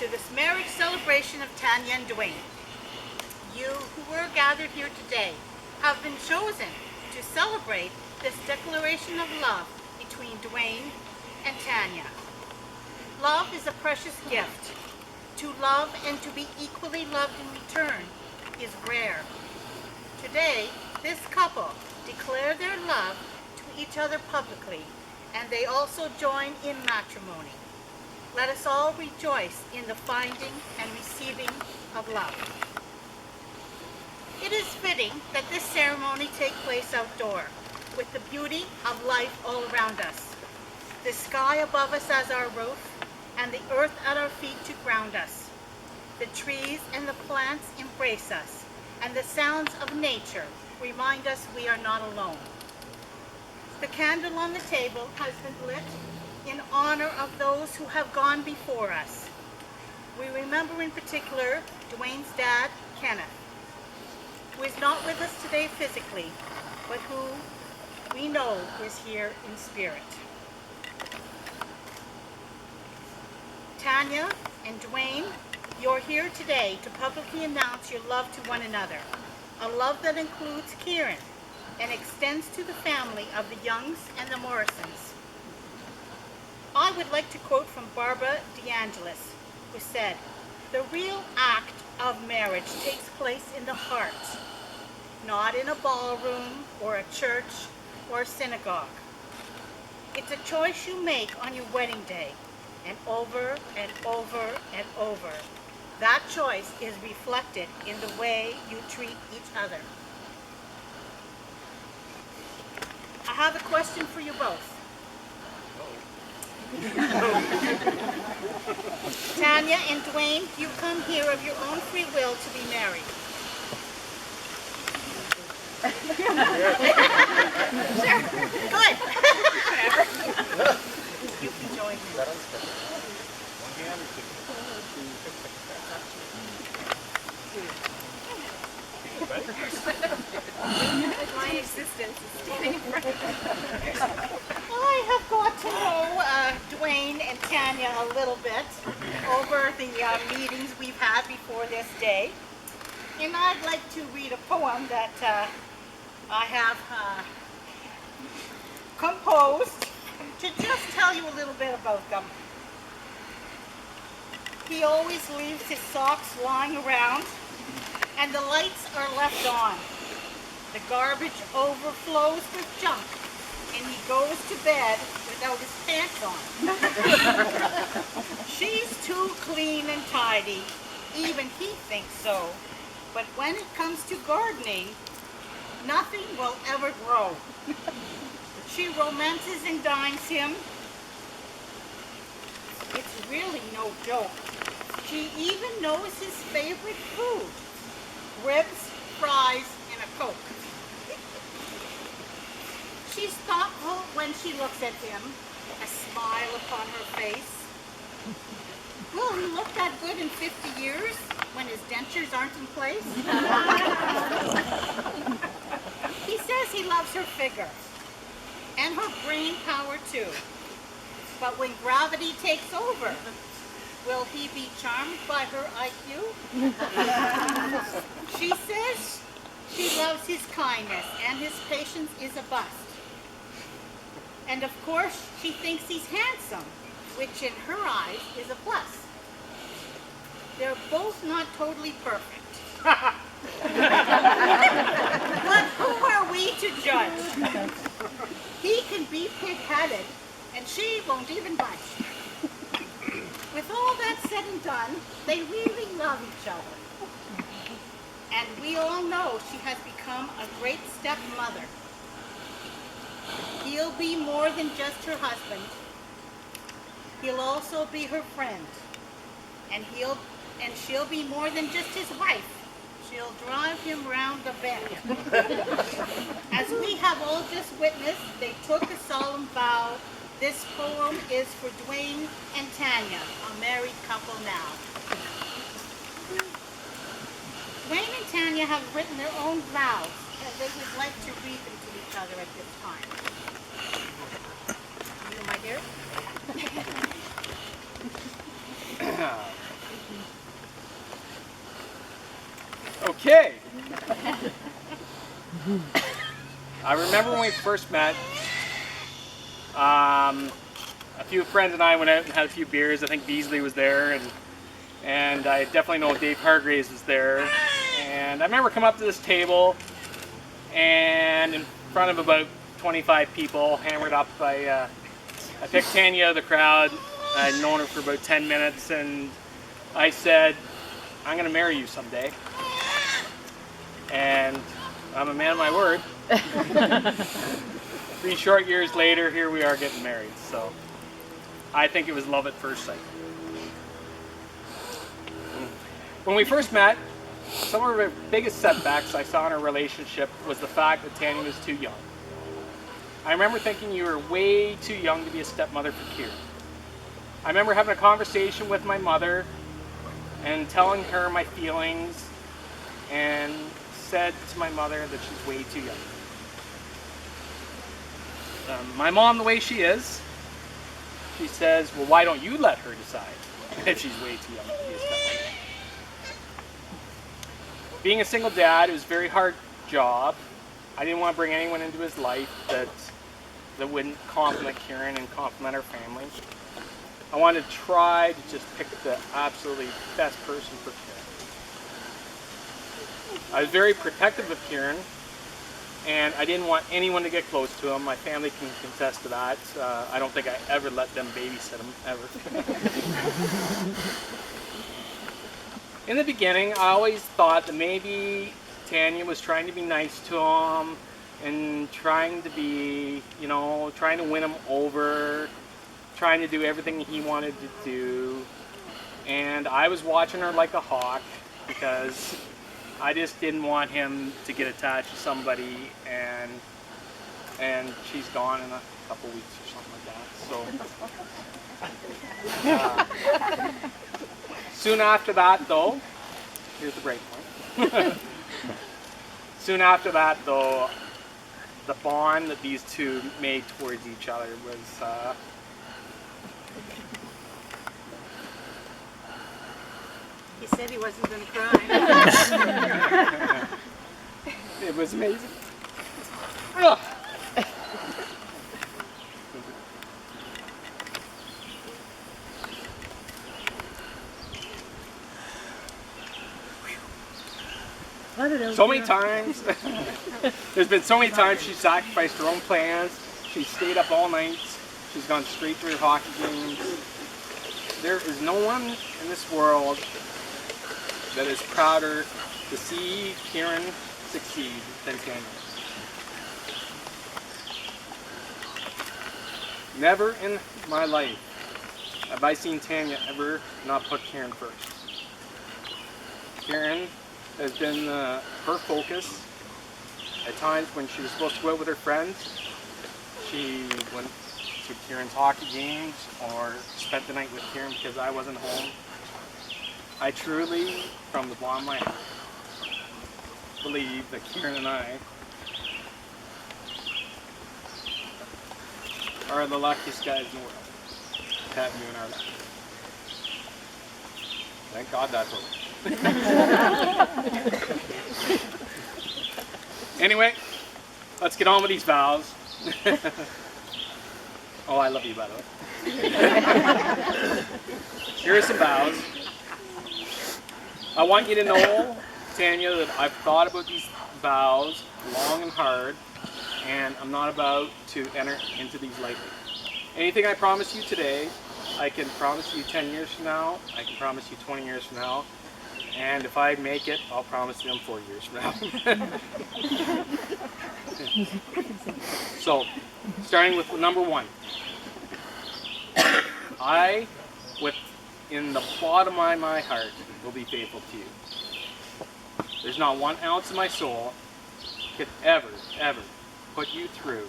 to this marriage celebration of Tanya and Dwayne. You who are gathered here today have been chosen to celebrate this declaration of love between Dwayne and Tanya. Love is a precious gift. To love and to be equally loved in return is rare. Today, this couple declare their love to each other publicly, and they also join in matrimony. Let us all rejoice in the finding and receiving of love. It is fitting that this ceremony take place outdoor, with the beauty of life all around us. The sky above us as our roof, and the earth at our feet to ground us. The trees and the plants embrace us, and the sounds of nature remind us we are not alone. The candle on the table has been lit in honor of those who have gone before us. We remember in particular Dwayne's dad, Kenneth, who is not with us today physically, but who we know is here in spirit. Tanya and Dwayne, you're here today to publicly announce your love to one another, a love that includes Kieran and extends to the family of the Youngs and the Morrisons. I would like to quote from Barbara DeAngelis, who said, "The real act of marriage takes place in the heart, not in a ballroom or a church or a synagogue. It's a choice you make on your wedding day, and over and over and over. That choice is reflected in the way you treat each other." I have a question for you both. Tanya and Dwayne, you come here of your own free will to be married. Sure. Good. You can join me. My existence is standing in front of me. I have got to know Dwayne and Tanya a little bit over the meetings we've had before this day. And I'd like to read a poem that I have composed to just tell you a little bit about them. He always leaves his socks lying around, and the lights are left on. The garbage overflows with junk, and he goes to bed without his pants on. She's too clean and tidy, even he thinks so. But when it comes to gardening, nothing will ever grow. She romances and dines him. It's really no joke. She even knows his favorite food: ribs, fries, and a Coke. She's thoughtful when she looks at him, a smile upon her face. Will he look that good in 50 years when his dentures aren't in place? He says he loves her figure and her brain power too. But when gravity takes over, will he be charmed by her IQ? She says she loves his kindness and his patience is a bust. And of course, she thinks he's handsome, which in her eyes is a plus. They're both not totally perfect. But who are we to judge? He can be pig-headed, and she won't even budge. With all that said and done, they really love each other. And we all know she has become a great stepmother. He'll be more than just her husband. He'll also be her friend. And she'll be more than just his wife. She'll drive him round the bend. As we have all just witnessed, they took a solemn vow. This poem is for Dwayne and Tanya, a married couple now. Dwayne and Tanya have written their own vows, and they would like to read them to each other at this time. You, my dear? Okay. I remember when we first met, a few friends and I went out and had a few beers. I think Beasley was there, and I definitely know Dave Hargraves was there. And I remember coming up to this table, and in front of about 25 people, hammered up, I picked Tanya out of the crowd. I'd known her for about 10 minutes, and I said, I'm going to marry you someday. And I'm a man of my word. 3 short years later, here we are getting married. So I think it was love at first sight. When we first met, some of the biggest setbacks I saw in our relationship was the fact that Tanya was too young. I remember thinking you were way too young to be a stepmother for Kieran. I remember having a conversation with my mother and telling her my feelings, and said to my mother that she's way too young. My mom, the way she is, she says, well, why don't you let her decide if she's way too young to be a stepmother? Being a single dad, it was a very hard job. I didn't want to bring anyone into his life that wouldn't compliment Kieran and compliment our family. I wanted to try to just pick the absolutely best person for Kieran. I was very protective of Kieran, and I didn't want anyone to get close to him. My family can contest to that. I don't think I ever let them babysit him, ever. In the beginning, I always thought that maybe Tanya was trying to be nice to him and trying to be, trying to win him over, trying to do everything he wanted to do. And I was watching her like a hawk because I just didn't want him to get attached to somebody and she's gone in a couple weeks or something like that. So soon after that, though, here's the break point. Soon after that, though, the bond that these two made towards each other was He said he wasn't going to cry. it was amazing. Ugh. So many times, there's been so many times she sacrificed her own plans. She stayed up all night. She's gone straight to her hockey games. There is no one in this world that is prouder to see Kieran succeed than Tanya. Never in my life have I seen Tanya ever not put Kieran first. Kieran has been her focus. At times when she was supposed to go out with her friends, she went to Kieran's hockey games or spent the night with Kieran because I wasn't home. I truly, from the bottom of my heart, believe that Kieran and I are the luckiest guys in the world to have you in our life. Thank God that's over. Anyway, let's get on with these vows. Oh, I love you, by the way. Here are some vows. I want you to know, Tanya, that I've thought about these vows long and hard, and I'm not about to enter into these lightly. Anything I promise you today, I can promise you 10 years from now, I can promise you 20 years from now, and if I make it, I'll promise you them 4 years from now. So, starting with number 1. I, in the bottom of my heart, will be faithful to you. There's not 1 ounce of my soul could ever put you through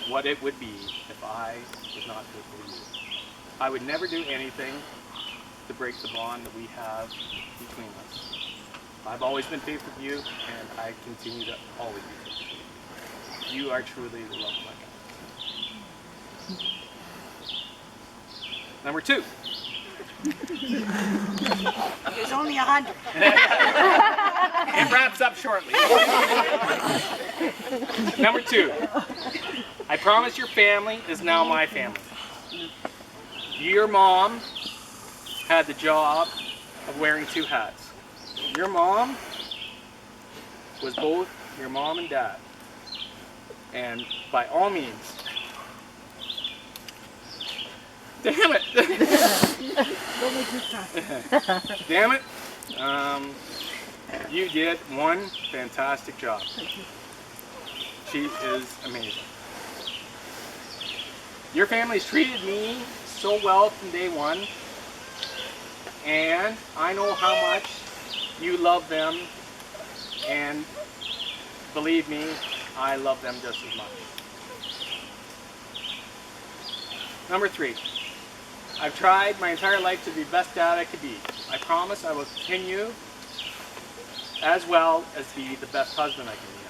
what it would be if I was not faithful to you. I would never do anything to break the bond that we have between us. I've always been faithful to you, and I continue to always be faithful to you. You are truly the love of my God. Number 2. There's only 100. It wraps up shortly. Number 2. I promise your family is now my family. Your mom had the job of wearing 2 hats. Your mom was both your mom and dad. And by all means, damn it! Damn it! You did one fantastic job. She is amazing. Your family's treated me so well from day one, and I know how much you love them, and believe me, I love them just as much. Number 3. I've tried my entire life to be the best dad I could be. I promise I will continue as well as be the best husband I can be.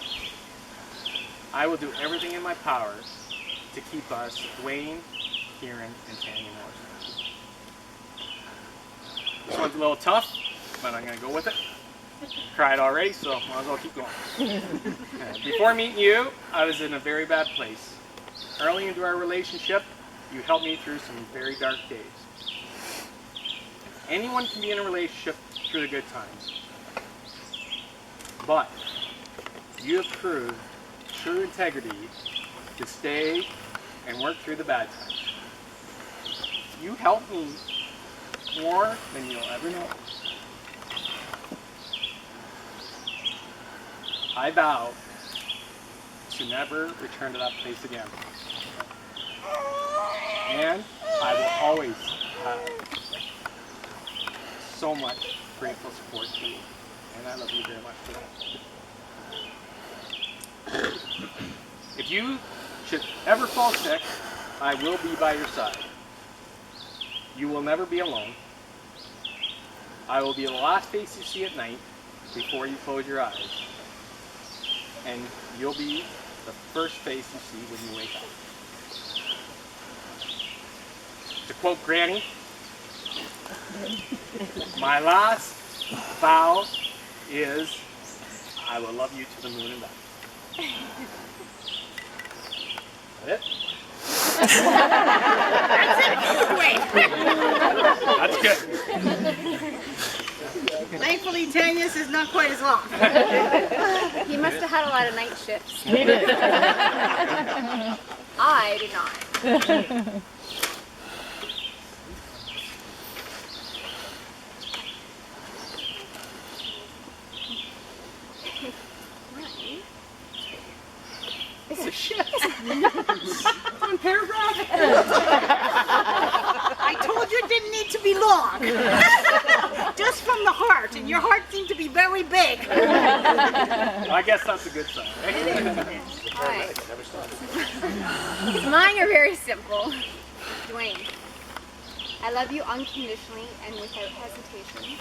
I will do everything in my power to keep us, Dwayne, Kieran, and Tanya Morrison. This one's a little tough, but I'm going to go with it. Cried already, so might as well keep going. Before meeting you, I was in a very bad place. Early into our relationship, you helped me through some very dark days. Anyone can be in a relationship through the good times. But you have proved true integrity to stay and work through the bad times. You helped me more than you'll ever know. I vow to never return to that place again. And I will always have so much grateful support for you. And I love you very much for that. If you should ever fall sick, I will be by your side. You will never be alone. I will be the last face you see at night before you close your eyes. And you'll be the first face you see when you wake up. To quote Granny, my last vow is I will love you to the moon and back. That it? That's good. Thankfully, Tanya's is not quite as long. He must have had a lot of night shifts. I did not. It's a shit. One paragraph. I told you it didn't need to be long. Just from the heart, and your heart seemed to be very big. I guess that's a good sign. Alright. Mine are very simple. Dwayne, I love you unconditionally and without hesitation.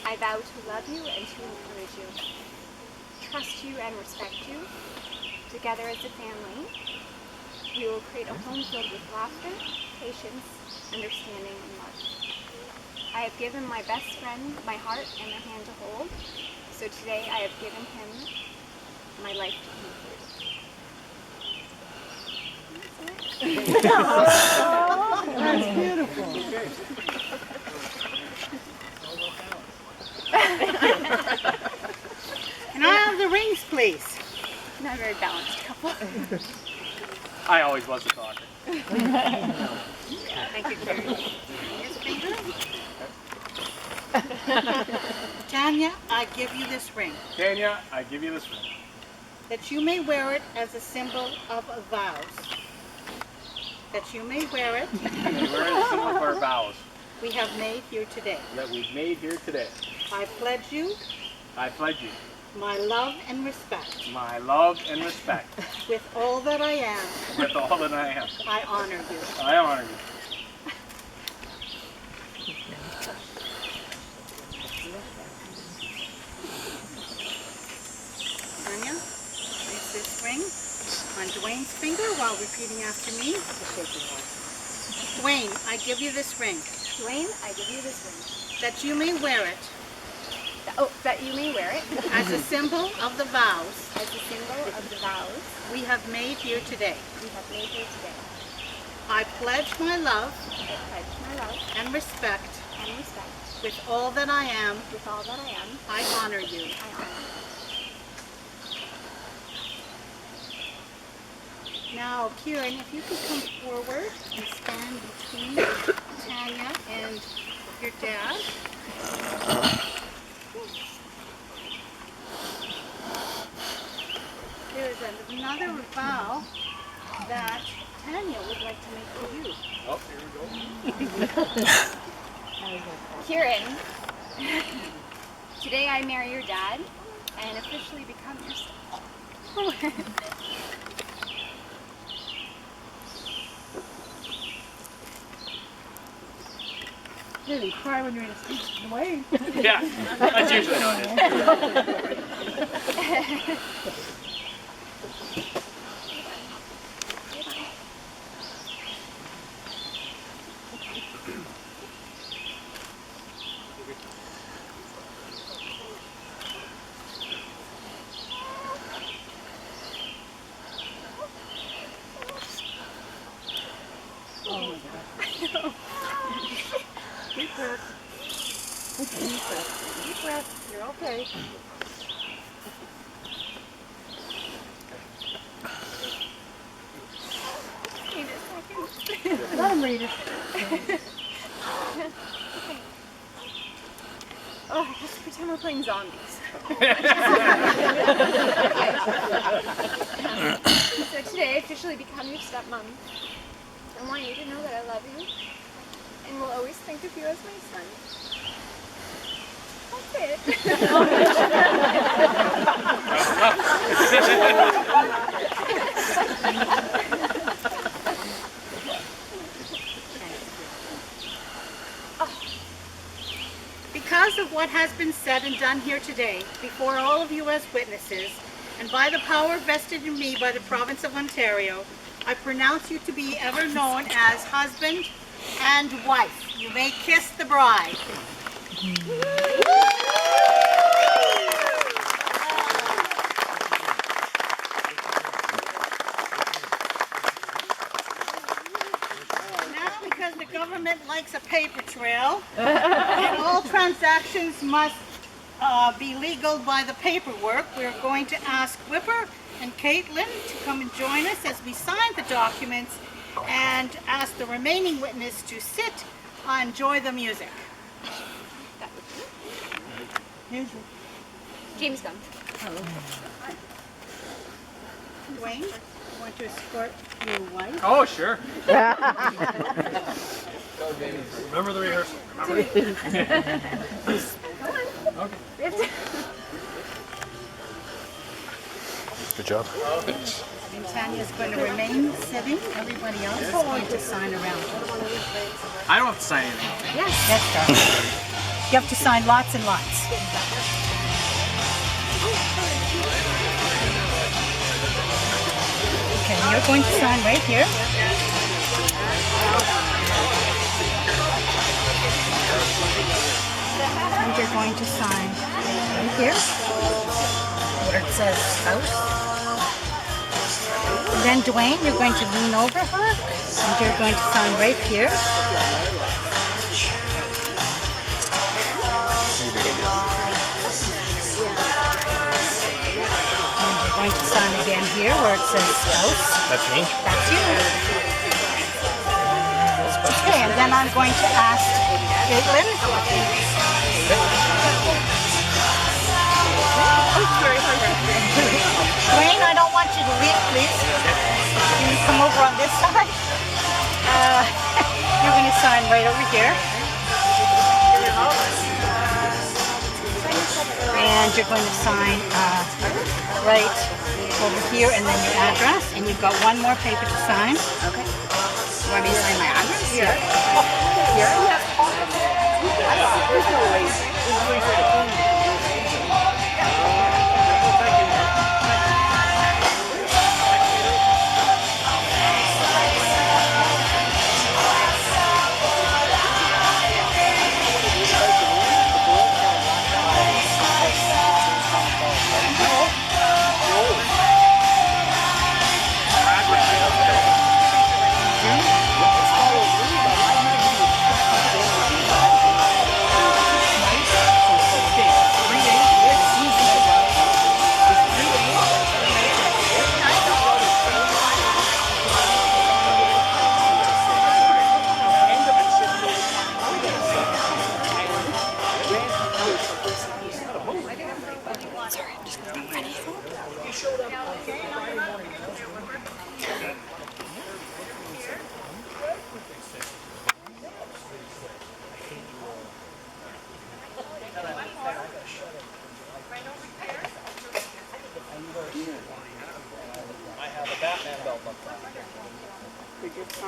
I vow to love you and to encourage you, trust you and respect you. Together as a family, we will create a home filled with laughter, patience, understanding, and love. I have given my best friend my heart and a hand to hold, so today I have given him my life to complete. That's beautiful. Can I have the rings, please? Not a very balanced couple. I always was a talker. Thank you, Carrie. Here's finger. Tanya, I give you this ring, Tanya, I give you this ring. that you may wear it as a symbol of vows. That you may wear it, And you are the symbol of our vows we have made here today. that we've made here today. I pledge you I pledge you my love and respect. my love and respect With all that I am, with all that I am. I honor you. I honor you. Tanya, place this ring on Dwayne's finger while repeating after me. Dwayne, I give you this ring, Dwayne, I give you this ring. that you may wear it That you may wear it as a symbol of the vows as a symbol of the vows we have made here today. we have made here today. I pledge my love I pledge my love and respect and respect with all that I am. with all that I am. I honor you. I honor. Now, Kieran, if you could come forward and stand between Tanya and your dad. There is another vow that Tanya would like to make for you. Oh, here we go. Kieran, today I marry your dad and officially become your son. You didn't cry when you're in a speech away. Yeah, that's usually how it is. Deep breath. Deep breath. Deep breath. You're okay. Wait a second. Let him read it. Oh, let's pretend we're playing zombies. So today I officially become your stepmom. I want you to know that I love you and will always think of you as my son. That's it. Because of what has been said and done here today, before all of you as witnesses, and by the power vested in me by the province of Ontario, I pronounce you to be ever known as husband and wife. You may kiss the bride. Now, because the government likes a paper trail, and all transactions must be legal by the paperwork, we're going to ask Whipper and Caitlin to come and join us as we sign the documents and ask the remaining witness to sit and enjoy the music. James Gunn. Dwayne, you want to escort your wife? Oh, sure. Remember the rehearsal. Okay. Good job. And Tanya's going to remain sitting. Everybody else is going to sign around. I don't have to sign anything. Yes. That's right. You have to sign lots and lots. Okay, you're going to sign right here. And you're going to sign right here, where it says spouse. And then Dwayne, you're going to lean over her, and you're going to sign right here. And you're going to sign again here, where it says spouse. That's me. That's you. Okay, and then I'm going to ask Caitlin. Dwayne, I don't want you to leave, please. Can you come over on this side? You're going to sign right over here. And you're going to sign right over here and then your address. And you've got one more paper to sign. Okay. You want me to sign my address? Here.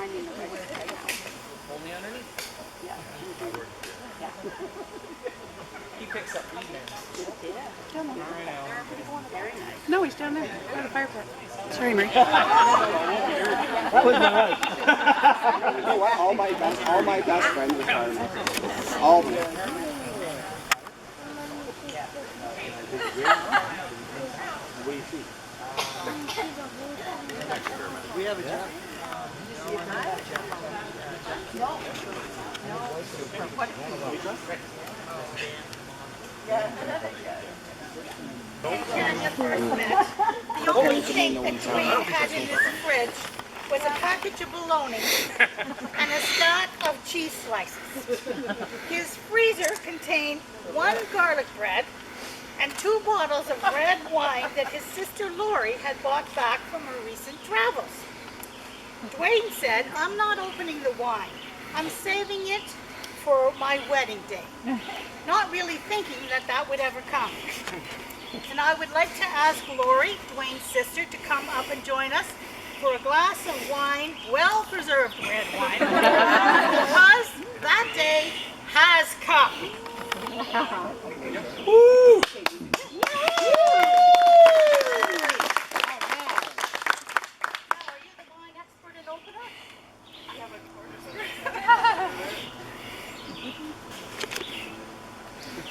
handing the ring right now. Only underneath. Yeah. He picks up these men. No, he's down there by the fire pit. Sorry, Mary. That was not us. Oh, wow, all my best friends are firemen. All of them. What do you see? We have a job. Tanya first met, the only thing that Dwayne had in his fridge was a package of bologna and a stack of cheese slices. His freezer contained 1 garlic bread and 2 bottles of red wine that his sister Lori had bought back from her recent travels. Dwayne said, "I'm not opening the wine. I'm saving it for my wedding day." Not really thinking that that would ever come. And I would like to ask Lori, Dwayne's sister, to come up and join us for a glass of wine, well-preserved red wine, because that day has come. Woo!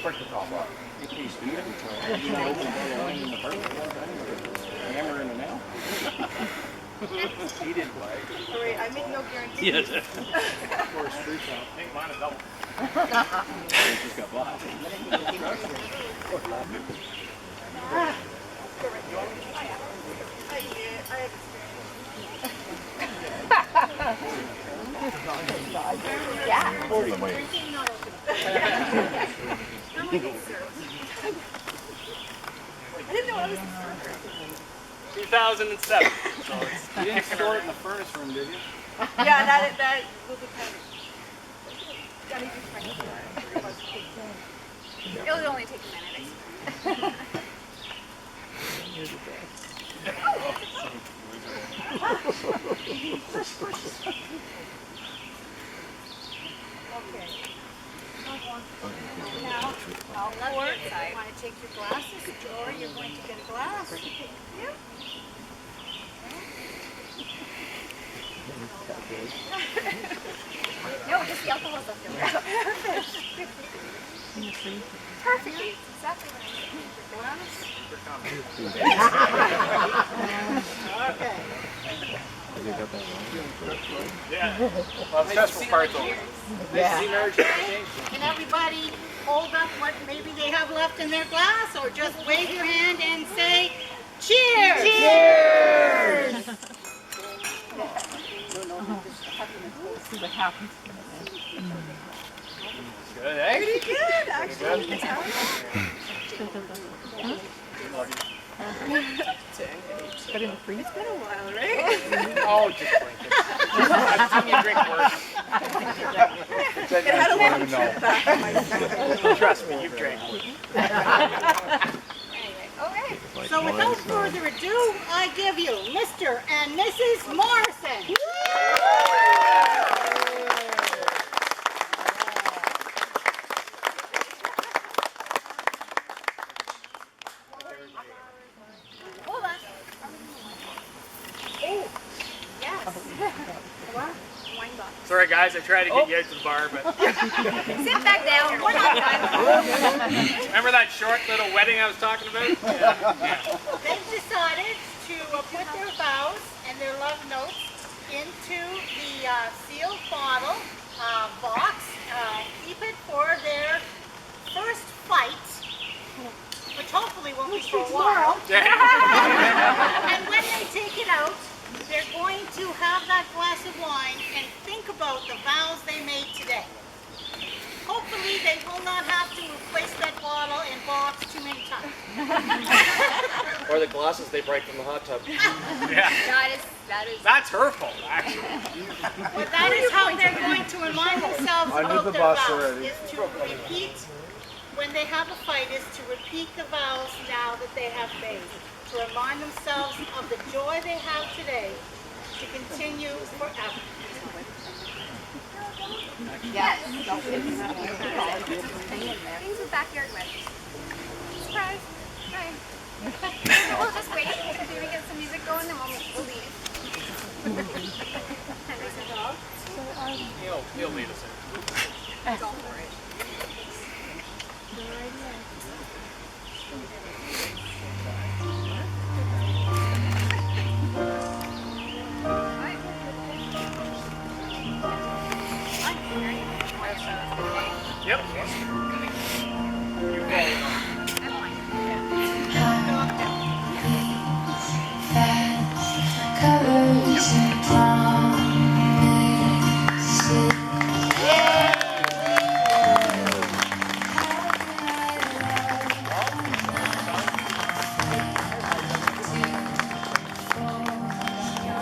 Break the top off. In case you didn't try. You not open the line in the first one. Hammer in the nail. He didn't play. All right, I make no guarantees. Yes. Of course, free count. I think mine is double. He just got blocked. Yeah. 40 weight. I didn't know I was 2007. So You didn't store it in the furnace room, did you? Yeah, that will depend. It'll only take a minute. Now, I'll pour it. If you want to take your glasses, or you're going to get a glass. Yeah. No, just the alcohol stuff. Perfectly. Exactly what Okay. Yeah. Well, it's just for parts only. And everybody hold up what maybe they have left in their glass, or just wave your hand and say, cheers! Cheers! See what happens. Good, eh? Pretty good, actually. Got in the freeze. It's been a while, right? Oh, just drink it. I've seen you drink worse. It had a long trip back on my stomach. Trust me, you've drank worse. Anyway, okay. So without further ado, I give you Mr. and Mrs. Morrison. Hold on. Oh, yes. What? Wine box. Sorry, guys, I tried to get you out to the bar, but Sit back down. We're not done. remember that short little wedding I was talking about? They've decided to put their vows and their love notes into the sealed bottle box. Keep it for their first fight, which hopefully won't be for a while. And when they take it out, they're going to have that glass of wine and think about the vows they made today. Hopefully they will not have to replace that bottle and box too many times. Or the glasses they break from the hot tub. Yeah. That is. That's her fault, actually. But that is how they're going to remind themselves Under about the their bus vows, already. is to repeat, when they have a fight, is to repeat the vows now that they have made. To remind themselves of the joy they have today to continue forever. Yes. Things with backyard weddings. Surprise. Hi. We'll just wait. Maybe get some music going and we'll leave. He'll lead us in. Go for it. Yep.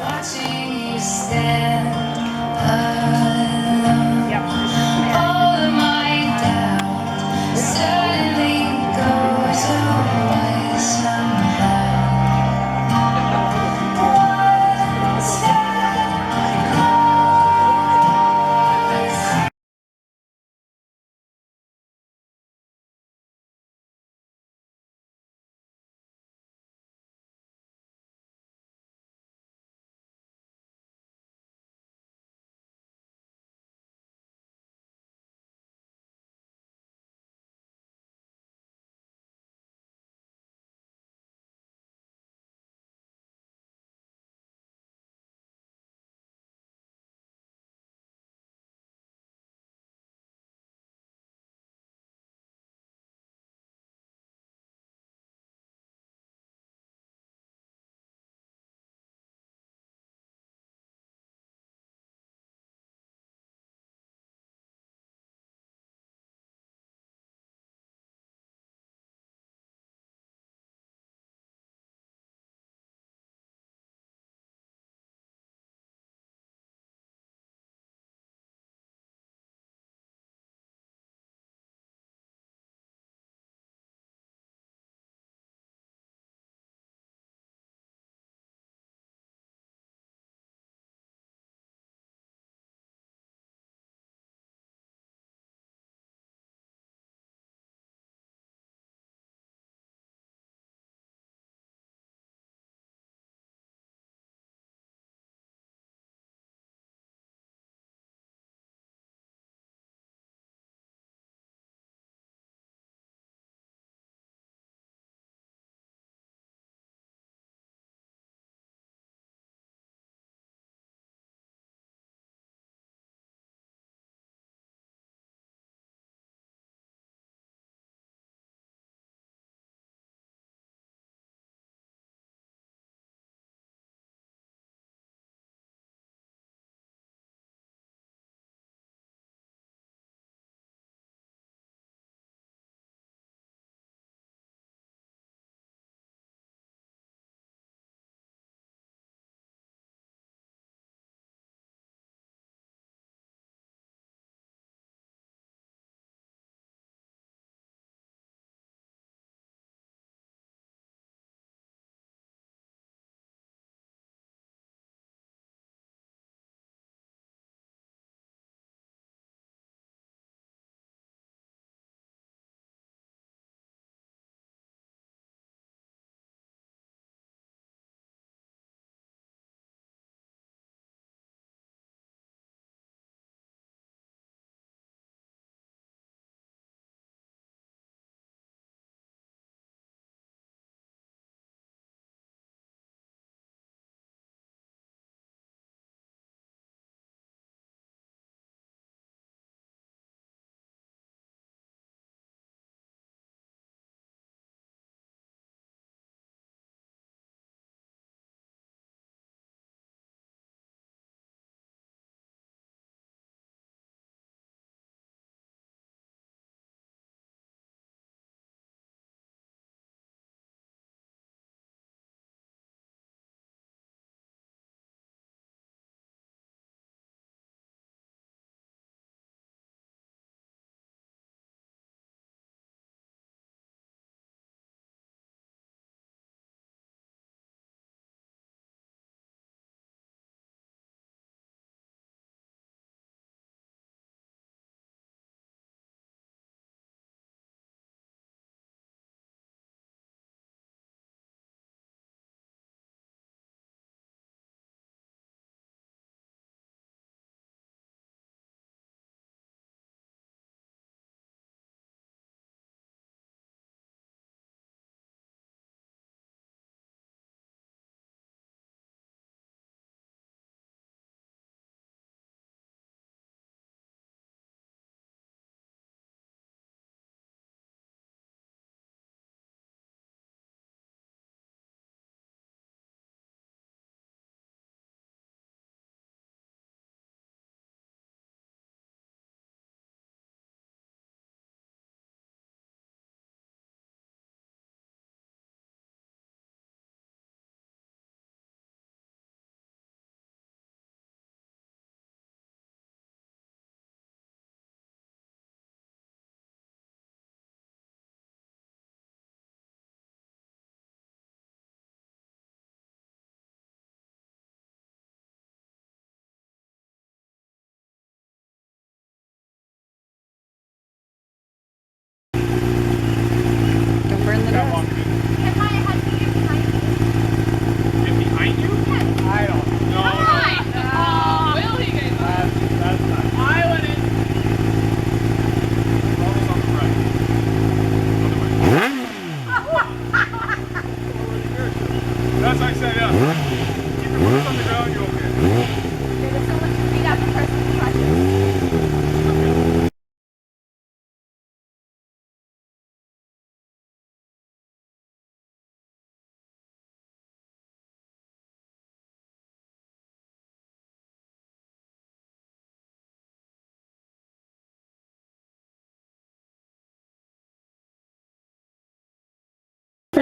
Watching you stand alone. All of my doubt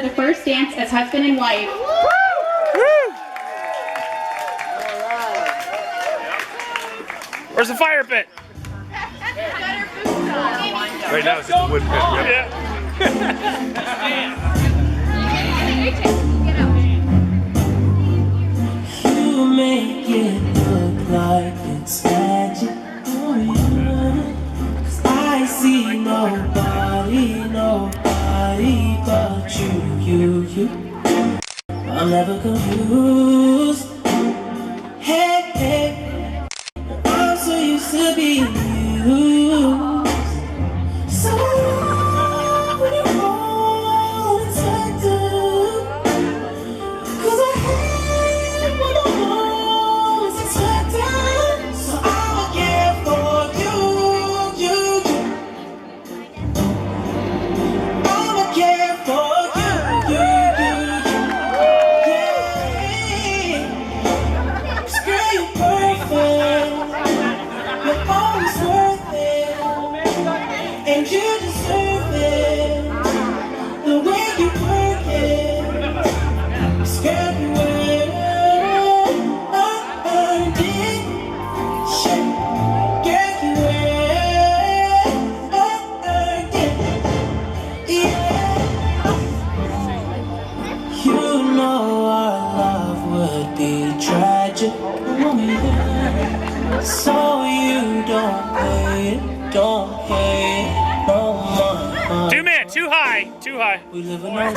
the first dance as husband and wife. Where's the fire pit? Right now it's just a wood pit. Yep. You make it look like it's magic. Oh yeah. 'Cause I see nobody but you. I'm never confused. Hey, I'm so used to being used. So when you hold and take to, 'cause I hate when the walls expected. So I'ma care for you. I'ma care for you. Yeah. 'Cause girl, you're perfect. You're always worth it. And you deserve it. The way you work it. 'Cause girl, you earned it. Shit. Girl, you earned it. Yeah. You know our love would be tragic. Oh, yeah. So you don't pay it no more. Do-Man, too high. We live in a lie.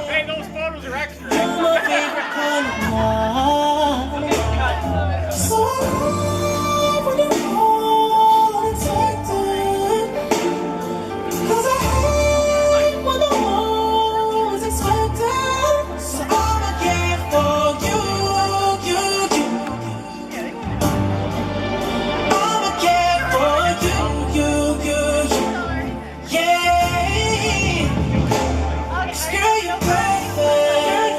Hey, those photos are extra. You're my favorite kind of wine. So when you hold and take to, 'cause I hate when the walls expected. So I'ma care for you. I'ma care for you. Yeah. 'Cause girl, you're perfect.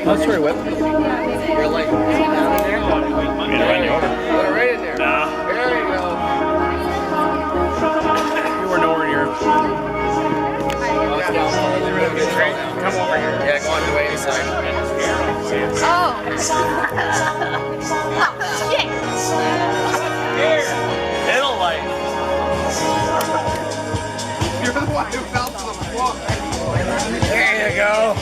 Oh, sorry, what? You're like down in there? I'm gonna run you over. Put it right in there. Nah. There you go. You were nowhere near. Come over here. Yeah, go on the way inside. Oh. Shit. Here. Middle light. You're the one who fell to the floor. There you go.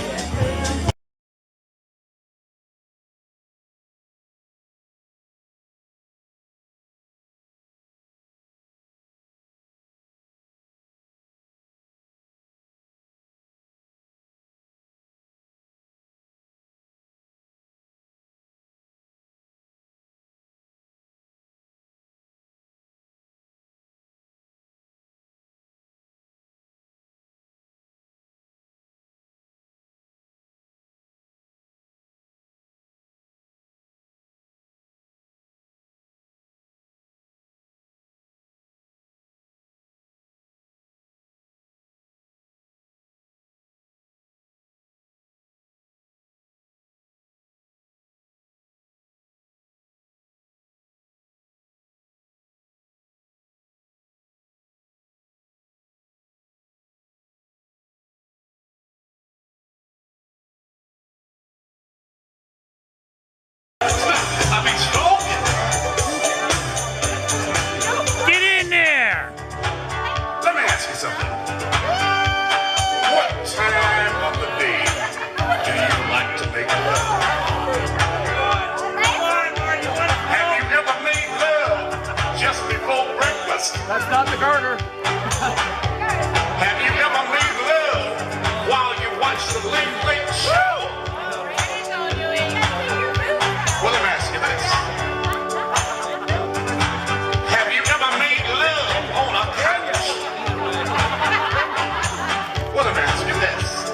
Get in there! Let me ask you something. What time of the day do you like to make love? Have you ever made love just before breakfast? That's not the garter. Have you ever made love while you watch the late show? Well, let me ask you this. Have you ever made love on a couch? Well, let me ask you this.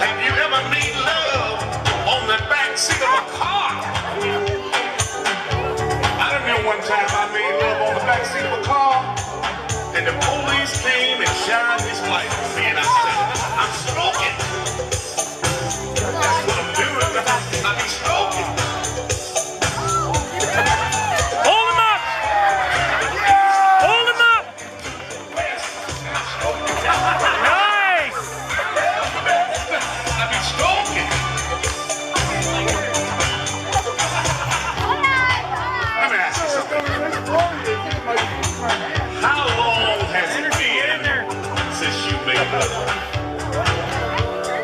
Have you ever made love on the back seat of a car? I remember one time I made love on the back seat of a car, and the police came and shined his light on me, and I said, I'm smoking. That's what I'm doing. I'm smoking. Hold him up! Hold him up! Nice! I've been smoking. Let me ask you something. How long has it been since you made love?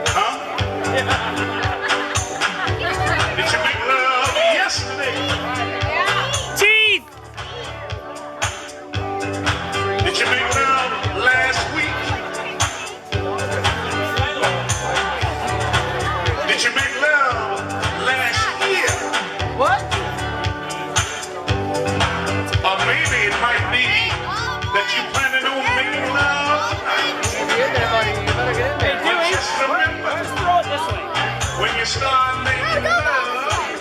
Huh? Did you make love yesterday? Teeth! Did you make love last week? Did you make love last year? What? Or maybe it might be that you planning on making love tonight. Get in there, buddy. You better get in there. But just remember, Throw it this way. when you start making love,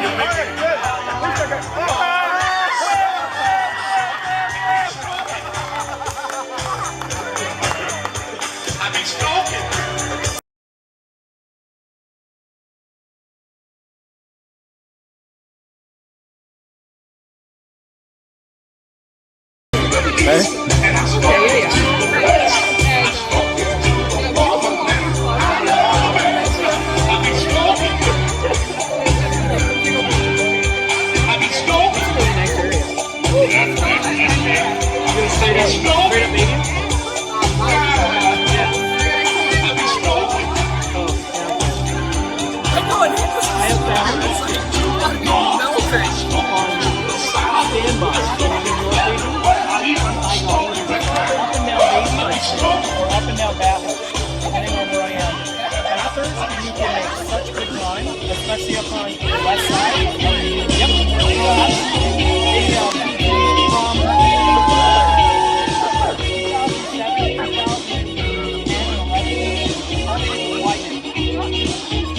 you make it good. I be smoking. And I smoke. Up and down bathroom, depending on where I am. Bathurst, you can make such good time, especially up on the west side. Yep.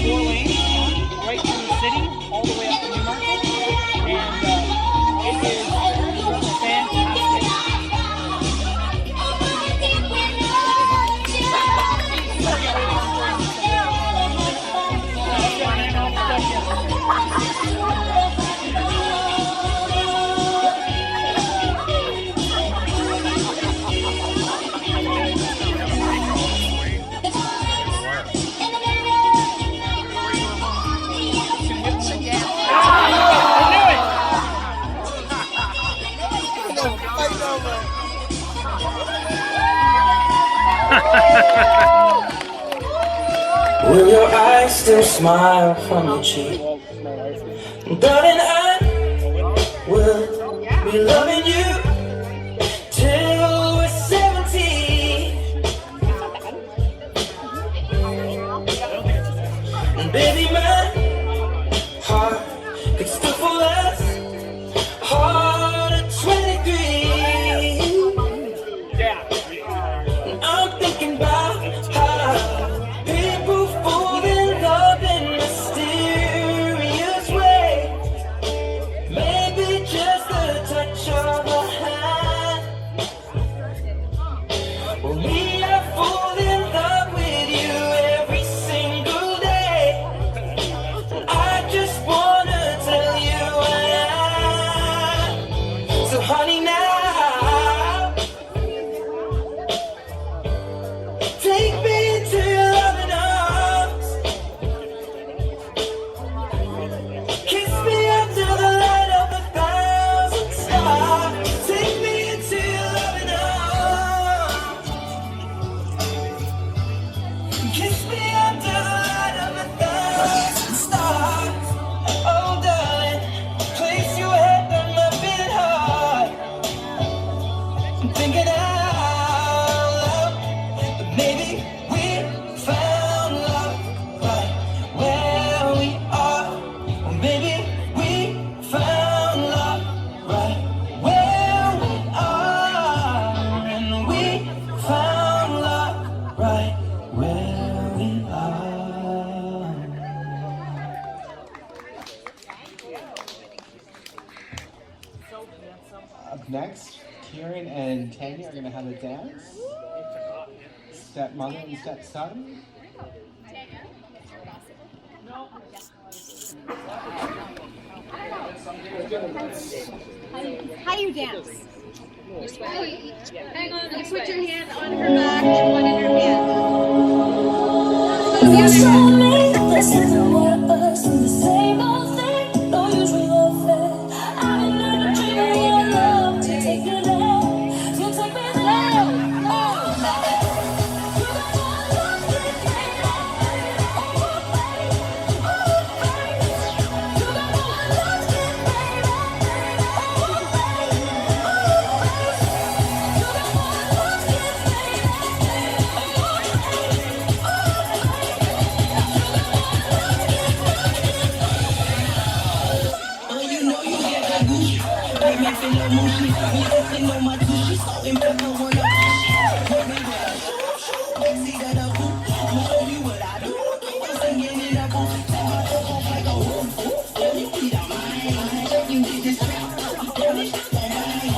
Four lanes, right through the city, all the way up to Newmarket. And it is fantastic. Will your eyes still smile from your cheek? Darling, I will be loving you till we're 70. And baby, my heart could still fall as hard at 23. And I'm thinking about how people fall in love in mysterious ways. Maybe just the touch of a hand. Well, me, I fall in love with you every single day. I just wanna tell you I am. So honey, now take me into your loving arms. Kiss me under the light of 1,000 stars. Take me into your loving arms. Kiss me under the light of 1,000 stars. Oh, darling, place your head on my beating heart. I'm thinking out loud, but maybe we found love right where we are. Or maybe we found love right where we are. And we found love right where we are. Up next, Kieran and Tanya are going to have a dance. Stepmother and stepson. How do you dance? Hang on, you put your hand on her back and one in her hand. You told me this isn't what us in the same old thing. No usual affair. I've been learning to dream of your love to take me there, to take me there. Oh, baby, you got more love than me. Oh, baby, oh, baby, you got more love than me. Oh, baby, oh, baby, you got more love than oh, you know you get that Gucci. Make me feel no mushy. Me dancing on my tushy. So in black, I wanna put me with a see that a boot. I'ma show you what I do. I'm singing in a booth. Take my top off like a whoop. Girl, you need a mind. You need this rap. Girl, it's just a mind.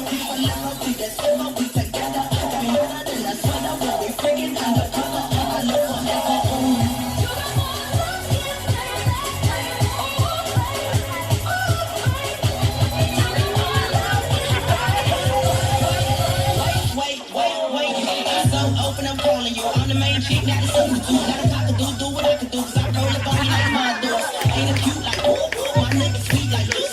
People never see that silver. We together. Got me hotter than a sweater. When we freaking undercover. I know forever. You got more love than me. Wait, so open up calling you. I'm the main chick, not the substitute. Got a cock to do what I can do. Cause I roll up on you like my doors. Ain't it cute like ooh, my nigga sweet like this.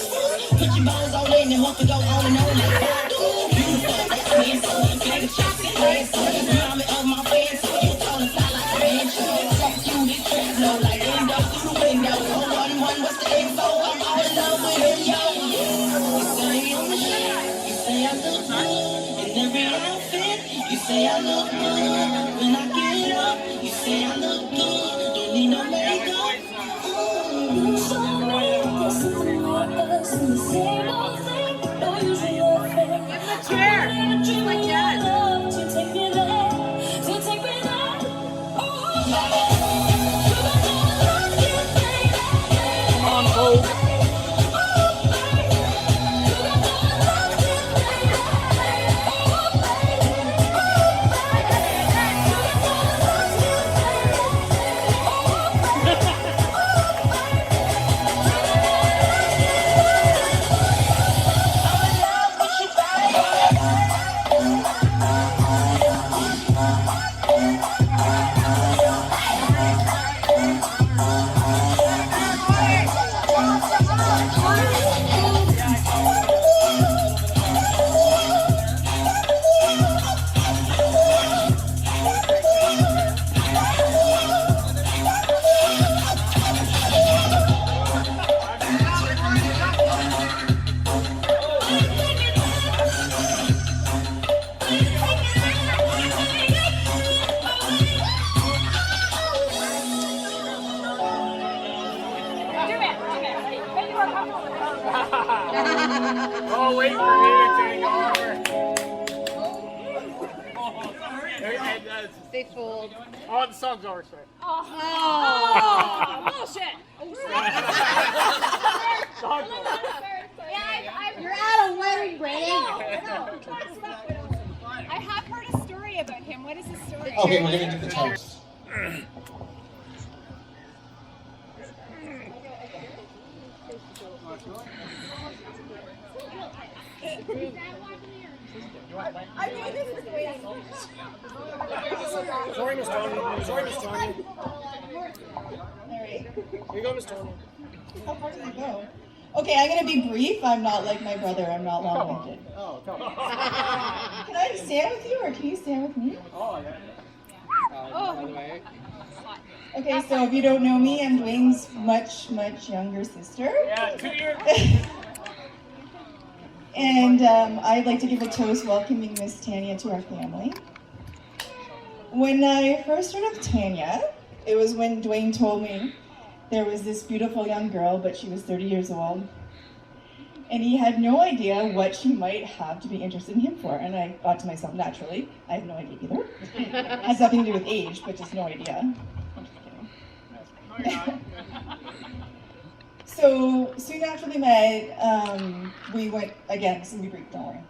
Put your bones on in and hope to go on and on like that. Beautiful, that's me and so you take a shot and hands. So you remind me of my friends. So you tall and fly like a man. Check you, this trap low like window through the window. 011, what's the info? I'm all in love with him, yo. You say I'm the shit. You say I look good in every outfit. You say I look good when I get up. You say I look good, don't need no makeup. You told me this isn't what us in the same old thing. No usual affair. Give him a chair. Like that. To take me there, to take me there. Oh, baby, you got more love than me. Come on, Cole. gatefold. Oh, the song's over, sorry. Oh, bullshit. Song's over. You're at a wedding, Brady. I have heard a story about him. What is the story? Okay, we're going to do the toast. I knew this was waiting. Sorry, Miss Tanya. Sorry, Miss Tanya. Alright. Here you go, Miss Tanya. How far did it go? Okay, I'm gonna be brief. I'm not like my brother. I'm not long-winded. Oh, come on. Can I stand with you, or can you stand with me? Oh, yeah. By the way. Okay, so if you don't know me, I'm Dwayne's much, much younger sister. Yeah, 2 years. And I'd like to give a toast welcoming Miss Tanya to our family. When I first heard of Tanya, it was when Dwayne told me there was this beautiful young girl, but she was 30 years old. And he had no idea what she might have to be interested in him for. And I thought to myself, naturally, I have no idea either. It has nothing to do with age, but just no idea. I'm just kidding. So soon after they met, we went, again, this is gonna be brief, don't worry.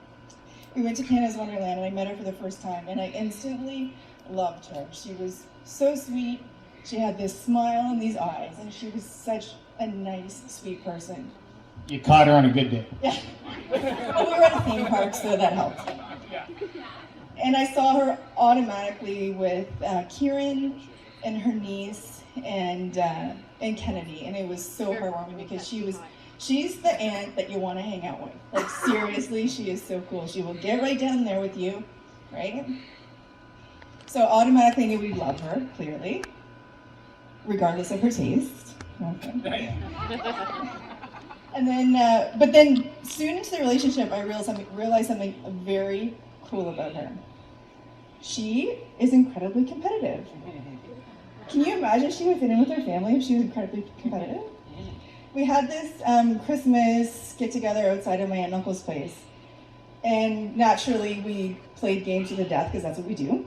We went to Canada's Wonderland and I met her for the first time and I instantly loved her. She was so sweet. She had this smile and these eyes and she was such a nice, sweet person. You caught her on a good day. Yeah. Well, we were at a theme park, so that helped. And I saw her automatically with Kieran and her niece and Kennedy, and it was so heartwarming because she's the aunt that you want to hang out with. Like seriously, she is so cool. She will get right down there with you, right? So automatically I knew we love her, clearly, regardless of her taste. Okay. And then, but then soon into the relationship, I realized something very cool about her. She is incredibly competitive. Can you imagine she would fit in with her family if she was incredibly competitive? We had this Christmas get-together outside of my aunt and uncle's place. And naturally, we played games to the death, because that's what we do,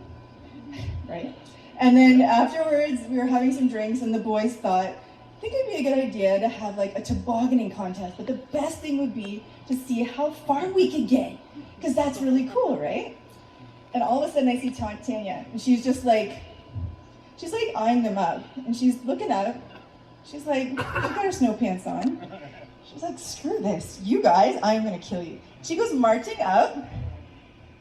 right? And then afterwards, we were having some drinks, and the boys thought, I think it'd be a good idea to have like a tobogganing contest, but the best thing would be to see how far we could get, because that's really cool, right? And all of a sudden I see Tanya, and she's like eyeing them up, and she's looking up. She's like, she got her snow pants on. She's like, screw this, you guys, I'm gonna kill you. She goes marching up,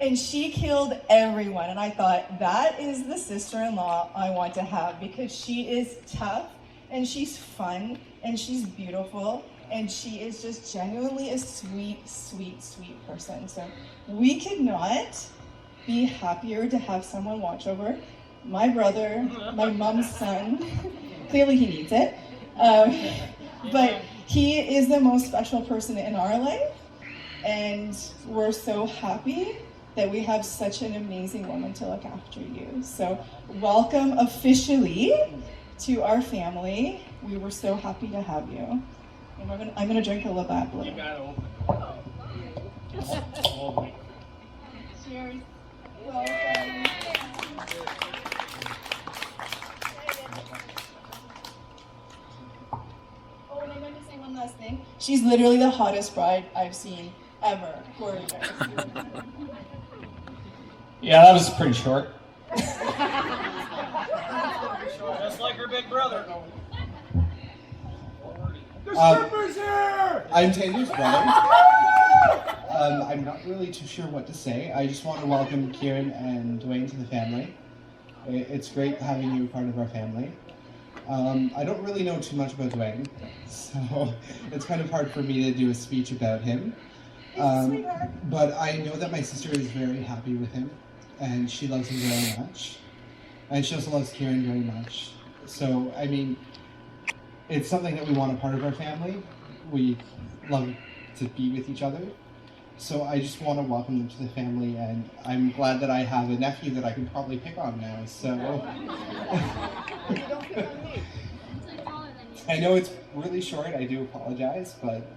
and she killed everyone. And I thought, that is the sister-in-law I want to have, because she is tough, and she's fun, and she's beautiful, and she is just genuinely a sweet, sweet, sweet person. So we could not be happier to have someone watch over my brother, my mom's son. Clearly he needs it. But he is the most special person in our life, and we're so happy that we have such an amazing woman to look after you. So welcome officially to our family. We were so happy to have you. And I'm gonna drink a little bit. You gotta open it. Cheers. Welcome. Oh, and I meant to say one last thing. She's literally the hottest bride I've seen ever. Who are you guys? Yeah, that was pretty short. Just like her big brother. I'm Tanya's brother. I'm not really too sure what to say. I just want to welcome Kieran and Dwayne to the family. It's great having you part of our family. I don't really know too much about Dwayne, so it's kind of hard for me to do a speech about him. But I know that my sister is very happy with him, and she loves him very much. And she also loves Kieran very much. So, I mean, it's something that we want a part of our family. We love to be with each other. So I just want to welcome them to the family, and I'm glad that I have a nephew that I can probably pick on now, so. I know it's really short, I do apologize, but.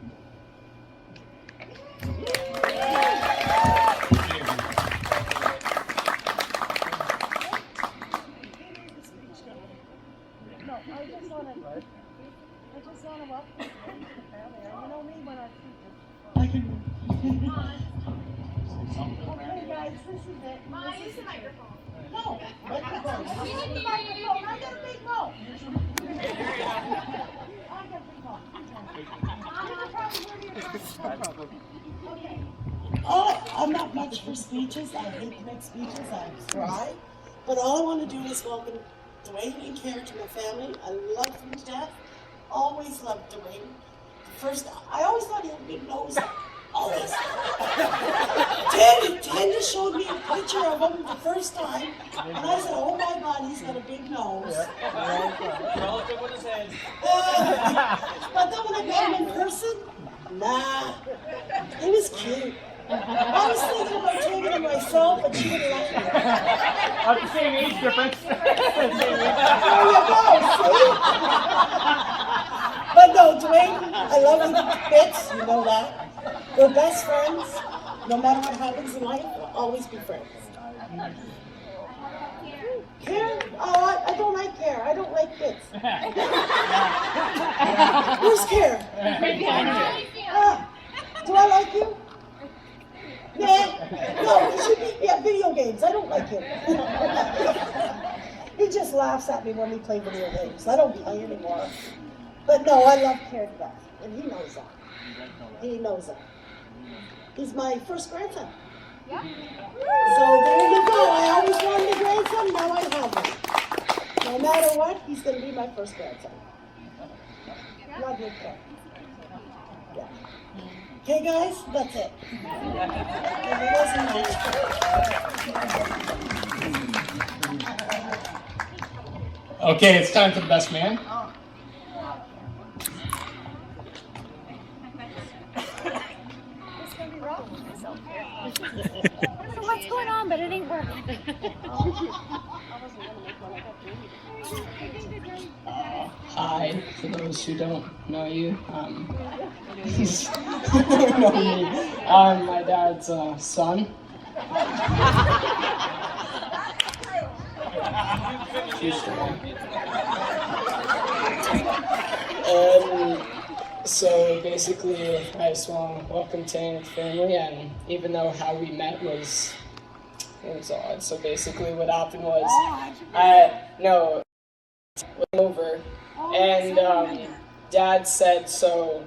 just want to welcome you to the family. You know me when I see you. I can. Okay, guys, this is it. Mom, use the microphone. No, microphone. I got the microphone. I got a big mouth. I got a big mouth. Okay. Oh, I'm not much for speeches. I hate to make speeches. I try. But all I want to do is welcome Dwayne and Karen to my family. I love them to death. Always loved Dwayne. I always thought he had a big nose. Always. Tanya showed me a picture of him the first time, and I said, oh my God, he's got a big nose. Relative with his head. But then when I met him in person, nah, he was cute. I was thinking about taking him myself, but she wouldn't let me. About the same age difference. There you go, see? But no, Dwayne, I love you bits, you know that. We're best friends. No matter what happens in life, we'll always be friends. Care? Oh, I don't like care. I don't like bits. Where's care? Do I like you? Nah. No, he should be at video games. I don't like him. He just laughs at me when we play video games. I don't play anymore. But no, I love Care to death, and he knows that. He knows that. He's my first grandson. Yeah. So there you go. I always wanted a grandson, now I have one. No matter what, he's going to be my first grandson. Love you, Care. Yeah. Okay, guys, that's it. Okay, it's time for the best man. What's going on? But it ain't working. Hi, for those who don't know you, he's know me. I'm my dad's son. True story. So basically, I just want to welcome Tanya to the family, and even though how we met was odd. So basically, what happened was, went over, and Dad said, so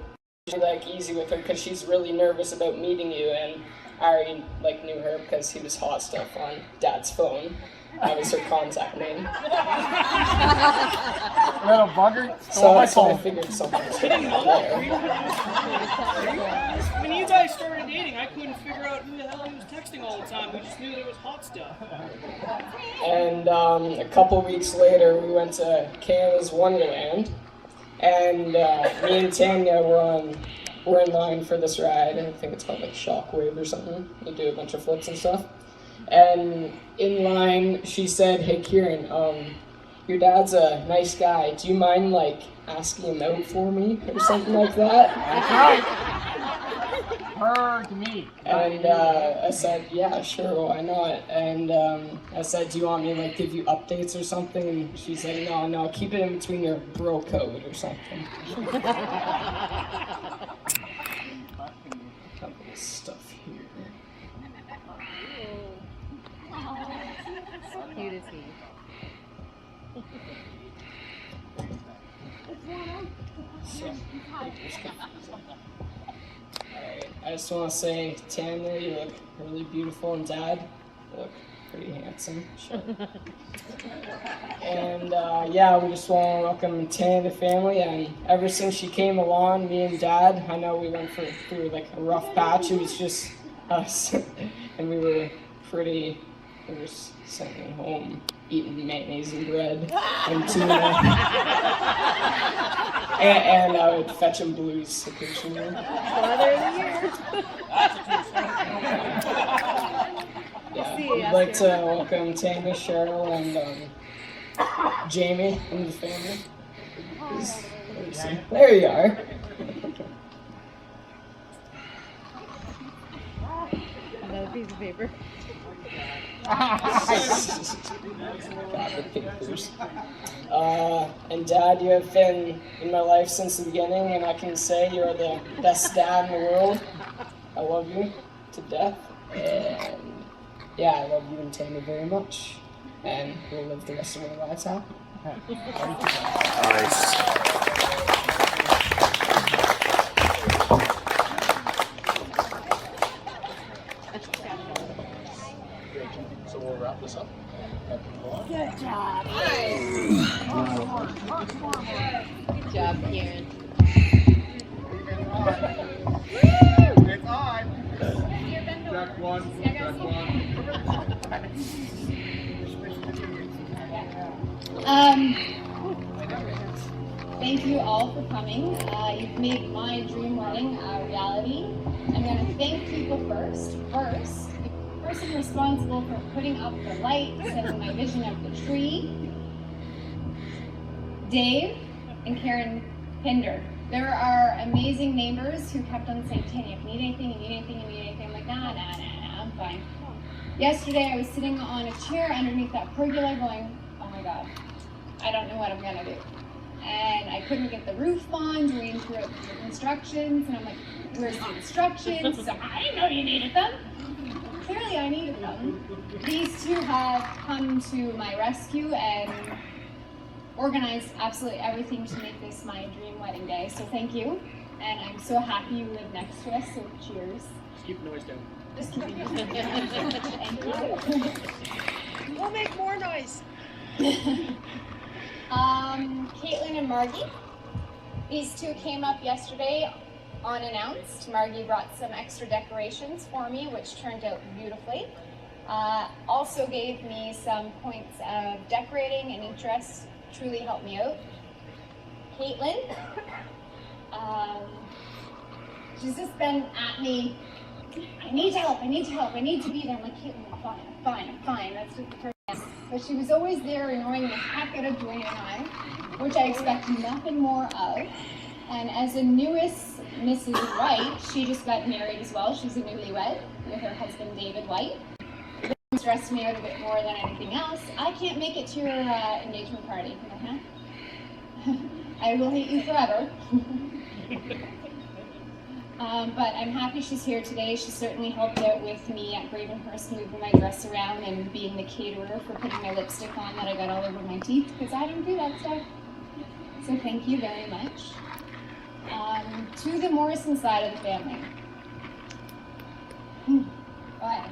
like easy with her because she's really nervous about meeting you, and I already knew her because he was hot stuff on Dad's phone. That was her contact name. Little bugger. So I figured something was going on there. When you guys started dating, I couldn't figure out who the hell he was texting all the time. We just knew there was hot stuff. And a couple weeks later, we went to Canada's Wonderland, and me and Tanya were in line for this ride. I think it's called Shockwave or something. You do a bunch of flips and stuff. And in line, she said, "Hey, Kieran, your dad's a nice guy. Do you mind asking him out for me or something like that?" That's right. Her to me. And I said, "Yeah, sure, why not?" And I said, "Do you want me to give you updates or something?" And she said, "No, keep it in between your bro code or something." Couple of stuff here. Cute as he. Alright, I just want to say, Tanya, you look really beautiful, and Dad, you look pretty handsome. Sure. And we just want to welcome Tanya to the family, and ever since she came along, me and Dad, I know we went through a rough patch. It was just us, and we were sitting home eating mayonnaise and bread and tuna. and I would fetch him blues occasionally. We'd like to welcome Tanya, Cheryl, and Jamie into the family. There you are. Another piece of paper. And Dad, you have been in my life since the beginning, and I can say you're the best dad in the world. I love you to death, and yeah, I love you and Tanya very much, and we'll live the rest of our lives happy. Nice. So we'll wrap this up. Good job. Good job, Kieran. It's on. Check one. Check one. Thank you all for coming. You've made my dream wedding a reality. I'm going to thank people first. First, the person responsible for putting up the lights and my vision of the tree, Dave and Karen Pinder. There are amazing neighbors who kept on saying, Tanya, if you need anything, you need anything, you need anything. I'm like, nah, I'm fine. Yesterday, I was sitting on a chair underneath that pergola going, oh my God, I don't know what I'm gonna do. And I couldn't get the roof on, reading through the instructions, and I'm like, where's the instructions? So I didn't know you needed them. Clearly I needed them. These two have come to my rescue and organized absolutely everything to make this my dream wedding day. So thank you. And I'm so happy you live next to us, so cheers. Just keep the noise down. Just keep it down. Thank you. We'll make more noise. Caitlin and Margie. These two came up yesterday unannounced. Margie brought some extra decorations for me, which turned out beautifully. Also gave me some points of decorating and interest. Truly helped me out. Caitlin, she's just been at me. I need help. I need to help. I need to be there. I'm like, Caitlin, I'm fine. That's just the first. But she was always there annoying the heck out of Dwayne and I, which I expect nothing more of. And as the newest Mrs. White, she just got married as well. She's a newlywed with her husband, David White. It stressed me out a bit more than anything else. I can't make it to your engagement party. I will hate you forever. But I'm happy she's here today. She certainly helped out with me at Gravenhurst, moving my dress around and being the caterer for putting my lipstick on that I got all over my teeth, because I don't do that stuff. So thank you very much. To the Morrison side of the family. Bye.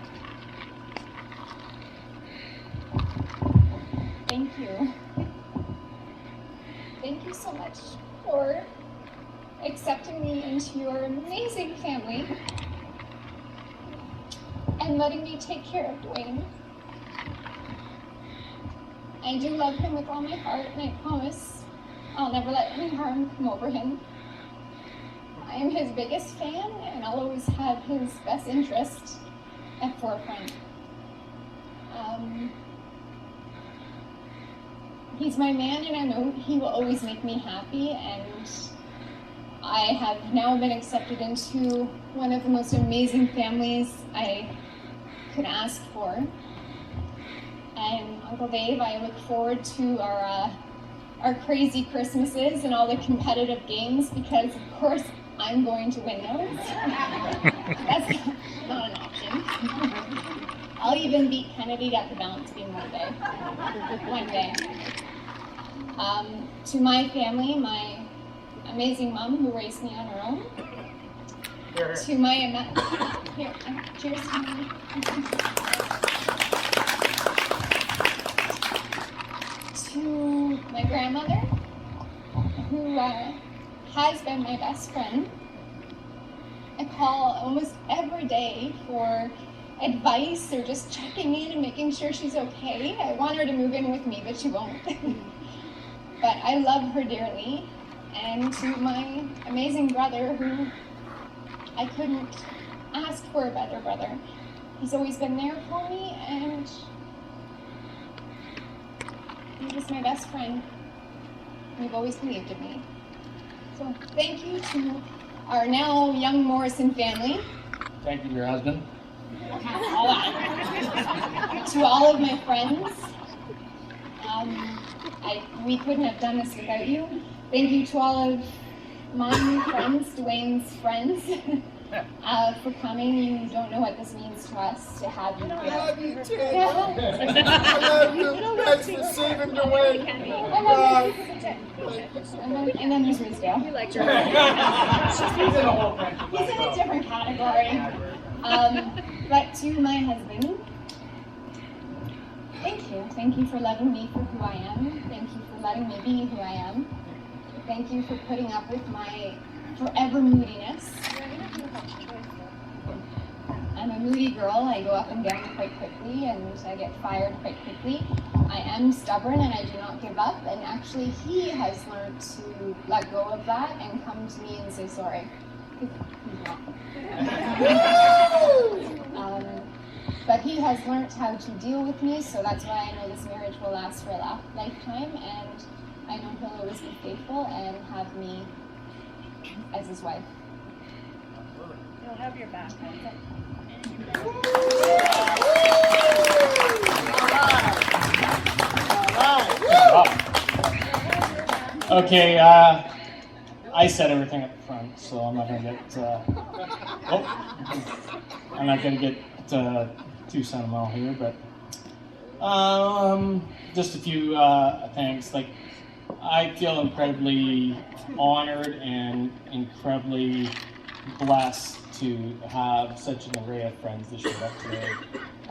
Thank you. Thank you so much for accepting me into your amazing family and letting me take care of Dwayne. I do love him with all my heart, and I promise I'll never let any harm come over him. I am his biggest fan, and I'll always have his best interest at forefront. He's my man, and I know he will always make me happy, and I have now been accepted into one of the most amazing families I could ask for. And Uncle Dave, I look forward to our crazy Christmases and all the competitive games, because of course I'm going to win those. That's not an option. I'll even beat Kennedy at the balance beam one day. One day. To my family, my amazing mom who raised me on her own. To my here, cheers to me. To my grandmother, who has been my best friend. I call almost every day for advice or just checking in and making sure she's okay. I want her to move in with me, but she won't. But I love her dearly. And to my amazing brother, who I couldn't ask for a better brother. He's always been there for me, and he's just my best friend. You've always believed in me. So thank you to our now young Morrison family. Thank you to your husband. To all of my friends, we couldn't have done this without you. Thank you to all of my new friends, Dwayne's friends, for coming. You don't know what this means to us to have you here. I love you too. I love you. Thanks for saving Dwayne. And then there's Rizdale. We like her. He's in a different category. But to my husband, thank you. Thank you for loving me for who I am. Thank you for letting me be who I am. Thank you for putting up with my forever moodiness. I'm a moody girl. I go up and down quite quickly, and I get fired quite quickly. I am stubborn, and I do not give up. And actually, he has learned to let go of that and come to me and say sorry. He's not. But he has learned how to deal with me, so that's why I know this marriage will last for a lifetime, and I know he'll always be faithful and have me as his wife. He'll have your back. Okay, I said everything up front, so I'm not gonna get I'm not gonna get too sentimental here, but just a few things. Like, I feel incredibly honored and incredibly blessed to have such an array of friends that showed up today.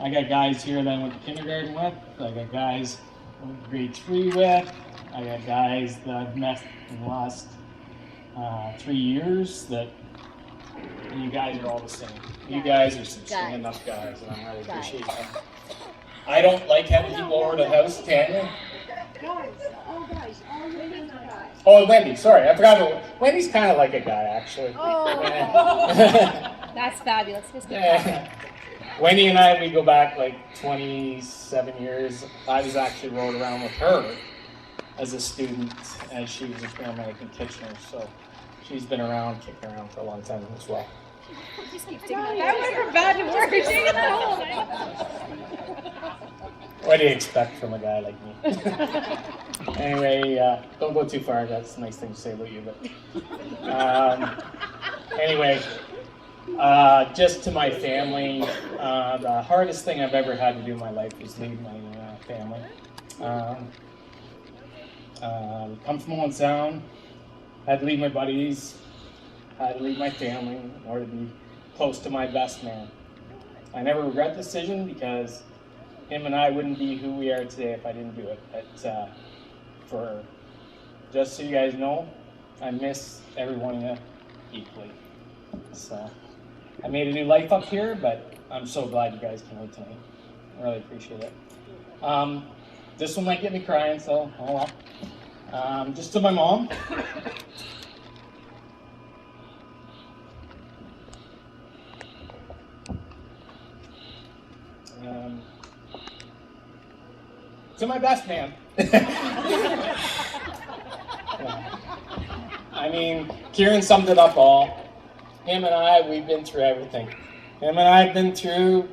I got guys here that I went to kindergarten with. I got guys I went to grade 3 with. I got guys that I've met in the last 3 years that you guys are all the same. You guys are some stand-up guys, and I really appreciate that. I don't like having people over to the house, Tanya. Oh, Wendy, sorry, I forgot about Wendy's kind of like a guy, actually. Oh. That's fabulous. Wendy and I, we go back like 27 years. I was actually rode around with her as a student, as she was a paramedic in Kitchener, so she's been around, kicking around for a long time as well. That went from bad to worse. Taking it home. What do you expect from a guy like me? Anyway, don't go too far. That's a nice thing to say about you. But anyway, just to my family, the hardest thing I've ever had to do in my life was leave my family. Come from Owen Sound, had to leave my buddies, had to leave my family in order to be close to my best man. I never regret the decision because him and I wouldn't be who we are today if I didn't do it. But just so you guys know, I miss every one of you equally. So I made a new life up here, but I'm so glad you guys came out tonight. I really appreciate it. This one might get me crying, so hold on. Just to my mom. To my best man. I mean, Kieran summed it up all. Him and I, we've been through everything. Him and I have been through,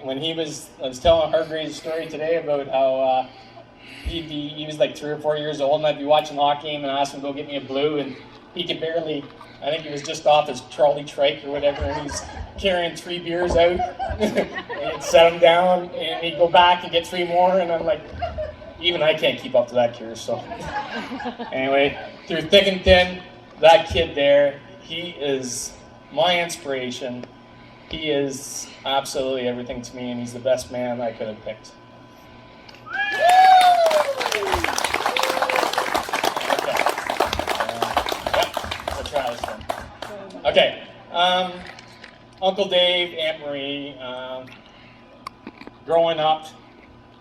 when I was telling Hargreaves a story today about how he was like 3 or 4 years old, and I'd be watching the hockey game and ask him to go get me a blue, and he could barely, I think he was just off his trolley trike or whatever, and he's carrying 3 beers out, and he'd set them down, and he'd go back and get 3 more, and I'm like, even I can't keep up to that, Kier, so. Anyway, through thick and thin, that kid there, he is my inspiration. He is absolutely everything to me, and he's the best man I could have picked. Okay, Uncle Dave, Aunt Marie, growing up,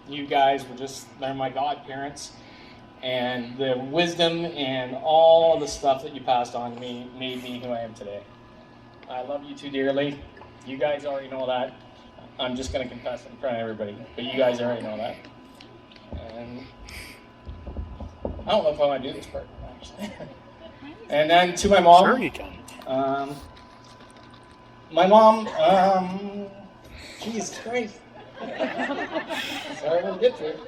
you guys were they're my godparents, and the wisdom and all the stuff that you passed on to me made me who I am today. I love you too dearly. You guys already know that. I'm just going to confess in front of everybody, but you guys already know that. And I don't know if I want to do this part, actually. And then to my mom. Sure you can. My mom, Jesus Christ. Sorry I didn't get to it.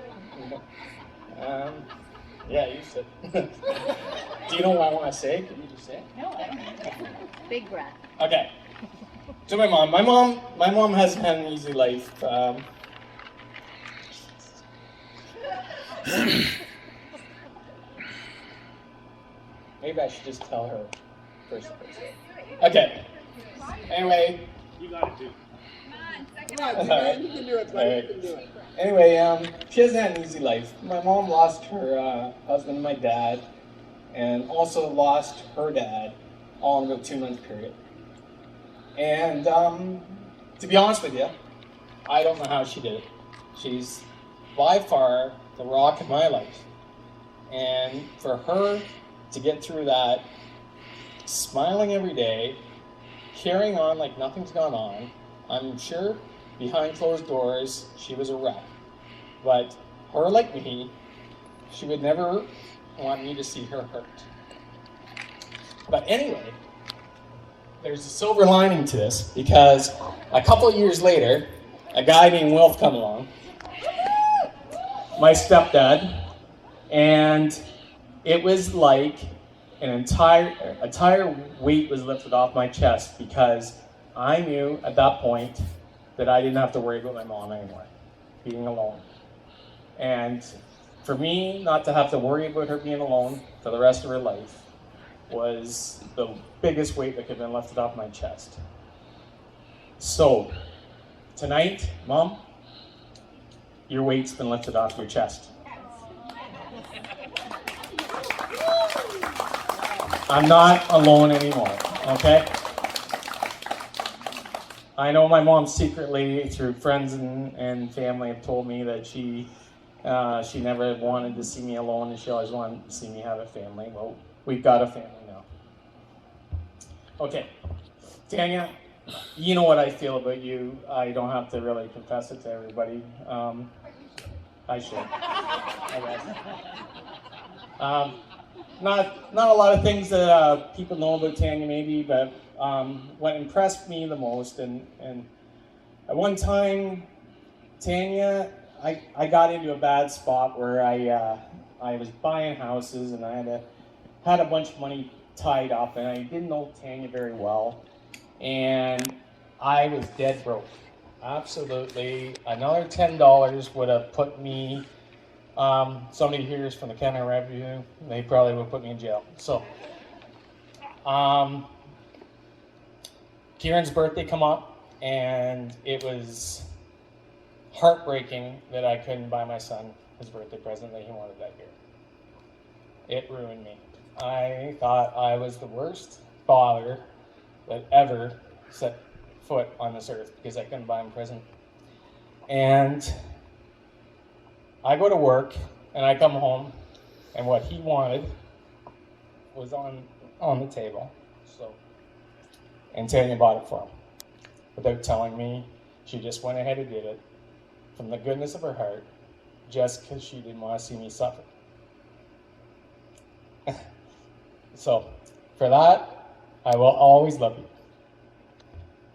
Yeah, you said. Do you know what I want to say? Can you just say it? No, I don't. Big breath. Okay. To my mom. My mom hasn't had an easy life. Maybe I should just tell her first. Okay. Anyway. You got it, too. Come on, man, you can do it, buddy. You can do it. Anyway, she hasn't had an easy life. My mom lost her husband and my dad, and also lost her dad all in about 2-month period. And to be honest with you, I don't know how she did it. She's by far the rock of my life. And for her to get through that, smiling every day, carrying on like nothing's gone on, I'm sure behind closed doors, she was a wreck. But her, like me, she would never want me to see her hurt. But anyway, there's a silver lining to this, because a couple of years later, a guy named Wilf come along, my stepdad, and it was like an entire weight was lifted off my chest, because I knew at that point that I didn't have to worry about my mom anymore, being alone. And for me not to have to worry about her being alone for the rest of her life was the biggest weight that could have been lifted off my chest. So, tonight, Mom, your weight's been lifted off your chest. I'm not alone anymore, okay? I know my mom secretly, through friends and family, have told me that she never wanted to see me alone, and she always wanted to see me have a family. Well, we've got a family now. Okay, Tanya, you know what I feel about you. I don't have to really confess it to everybody. I should. Not a lot of things that people know about Tanya, maybe, but what impressed me the most, and at one time, Tanya, I got into a bad spot where I was buying houses, and I had a bunch of money tied up, and I didn't know Tanya very well, and I was dead broke. Absolutely. Another $10 would have put me, somebody here is from the Canada Revenue, they probably would put me in jail. So, Kieran's birthday come up, and it was heartbreaking that I couldn't buy my son his birthday present that he wanted that year. It ruined me. I thought I was the worst father that ever set foot on this earth because I couldn't buy him a present. And I go to work and I come home, and what he wanted was on the table. So, and Tanya bought it for him without telling me. She just went ahead and did it from the goodness of her heart, just because she didn't want to see me suffer. So, for that, I will always love you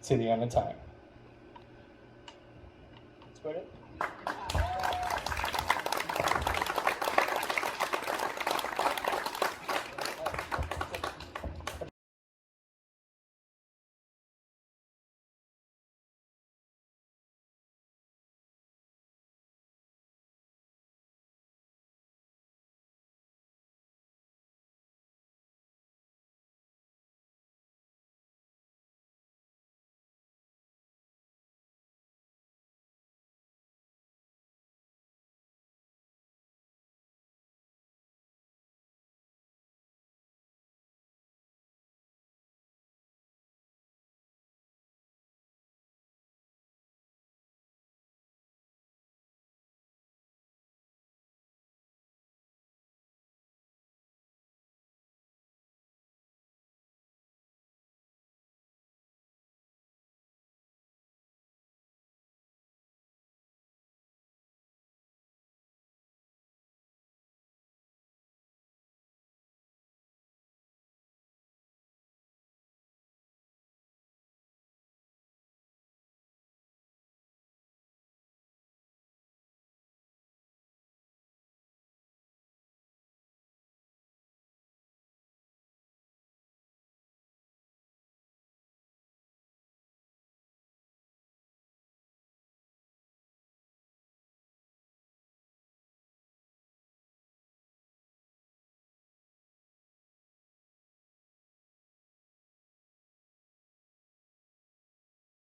to the end of time. That's about it.